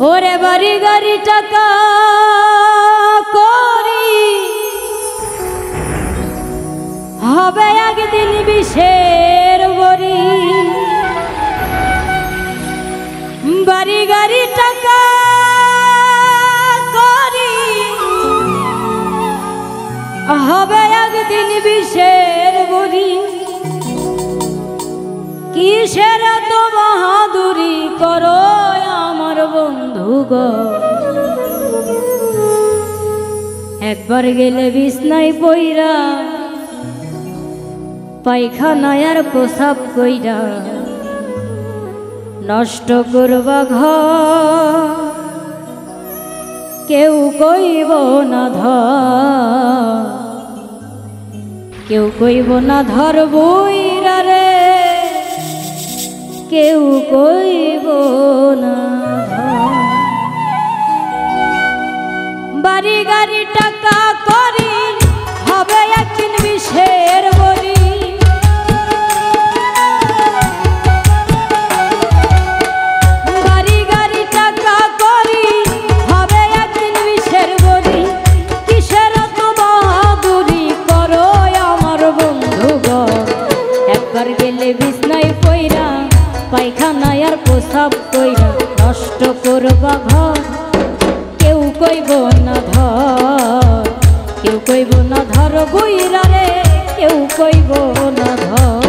ওরে বাড়ি গাড়ি টাকা করি হবে একদিন বিষের বড়ি। বাড়ি গাড়ি টাকা করি হবে একদিন বিষের বড়ি। কিসের তো বাহাদুরি করো আমার বন্ধু গো। একবার গেলে বিছনায় পইরা পায়খানায় আর প্রসাব কইরা নষ্ট করবা ঘর। কেউ কইব না ধর, কেউ কইব না ধর বইরা রে, কেউ কইব না ধর। বাড়ি গাড়ি টাকা করি হবে একদিন বিষের বড়ি। বাড়ি গাড়ি টাকা করি হবে একদিন বিষের বড়ি। কিসের তো বাহাদুরি করো আমার বন্ধু গো। একবার গেলে বিছনায় পইরা পায়খানায় আর প্রসাব কইরা নষ্ট করবা ঘর। কেউ কইব না ধর, কেউ কইব না ধর বইরা রে, কেউ কইব না ধর।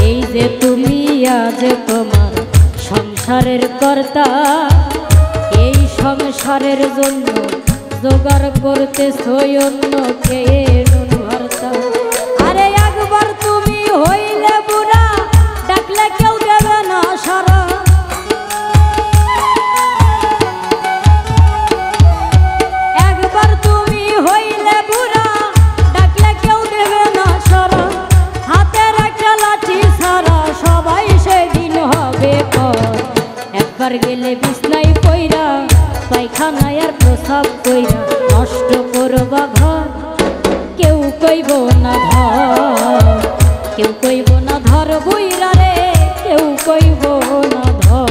এই যে তুমি আজ তোমার সংসারের কর্তা, এই সংসারের জন্য জোগাড় করতেছো অন্য কে নুন ভর্তা। আরে একবার তুমি হইলে বুড়া ডাকলে কেউ দেবে না সারা। একবার তুমি হইলে বুড়া ডাকলে কেউ দেবে না সারা। হাতের একটা লাঠি ছাড়া সবাই সেদিন হবে পর। একবার গেলে বিছনায় পইরা পায়খানায় আর প্রসাব কইরা নষ্ট করবা ঘর। কেউ কইব না ধর, কেউ কইব না ধর বইরা রে, কেউ কইব না ধর।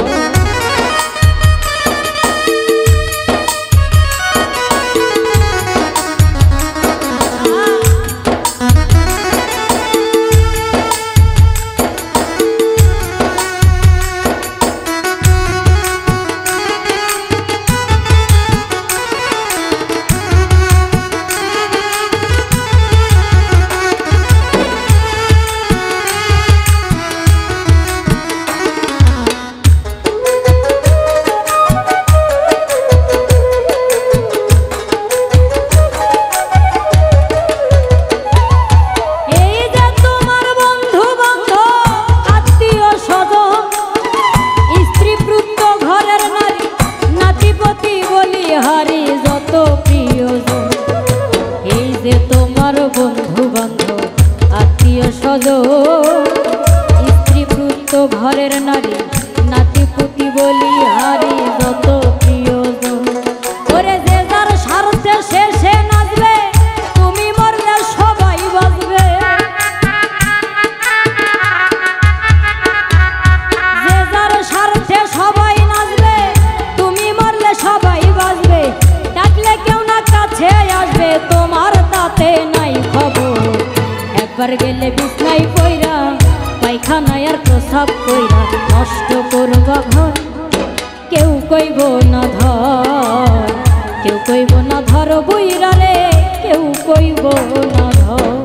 বন্ধু বান্ধব আত্মীয় স্বজন স্ত্রী পুত্র ঘরের নারী নাতি পুতি বলি হারি যত প্রিয়জন। ওরে যে যার স্বার্থে শেষে নাচবে, তুমি মরলে সবাই বাঁচবে। যে যার স্বার্থে সবাই নাচবে, তুমি মরলে সবাই বাঁচবে। ডাকলে কেউ না কাছে আসবে, তোমার তাতে নাই খবর। একবার গেলে বিছনায় পইরা পায়খানায় আর প্রসাব কইরা নষ্ট করবা ঘর। কেউ কইব না ধর, কেউ কইব না ধর বইরা রে, কেউ কইব না ধর।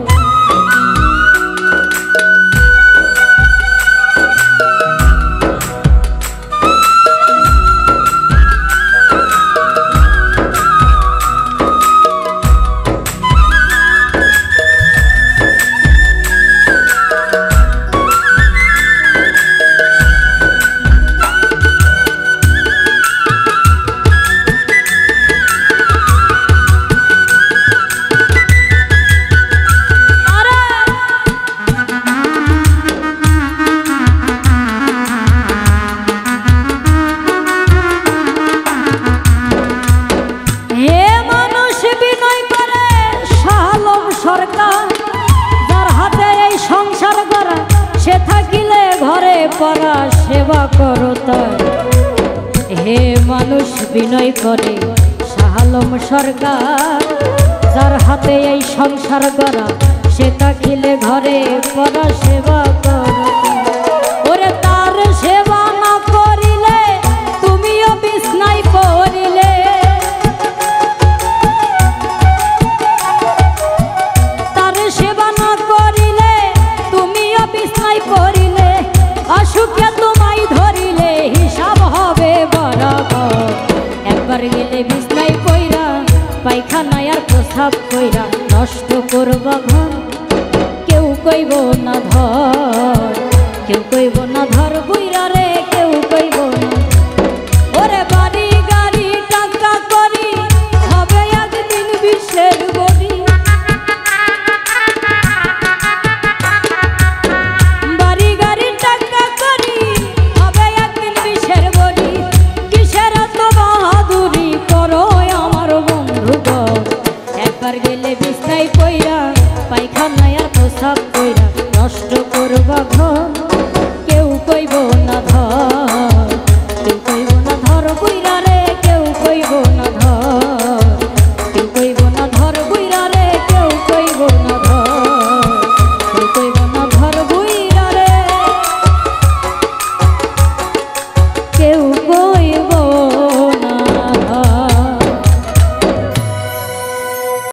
করো তাই। হে মানুষ বিনয় করে শাহ আলম সরকার, যার হাতে এই সংসার গড়া সে থাকিলে ঘরে পরা সেবা করো। ওরে তার সেবা না করিলে তুমিও বিছনায় পড়িলে, তার সেবা না করিলে তুমিও বিছনায় পড়িলে, অসুখে তোমায় ধরিলে হিসাব হবে বরাবর। একবার গেলে বিছনায় পইরা পায়খানায় আর প্রস্রাব কইরা নষ্ট করবা ঘর, কেউ কইব না ধর, কেউ কইব না ধর বুইরা রে, কেউ কইব না। ওরে বাড়ি গাড়ি টাকা করি হবে একদিন বিষের বড়ি, বাড়ি গাড়ি টাকা করি হবে একদিন বিষের বড়ি। কিসের তো বাহাদুরি করো আমার বন্ধুগণ, একবার গেলে বিছনায় পইরা পায়খানায় আর প্রস্রাব কইরা নষ্ট করবা ঘর, কেউ কইব না ধর, কেউ কইব না ধর বুইরা রে।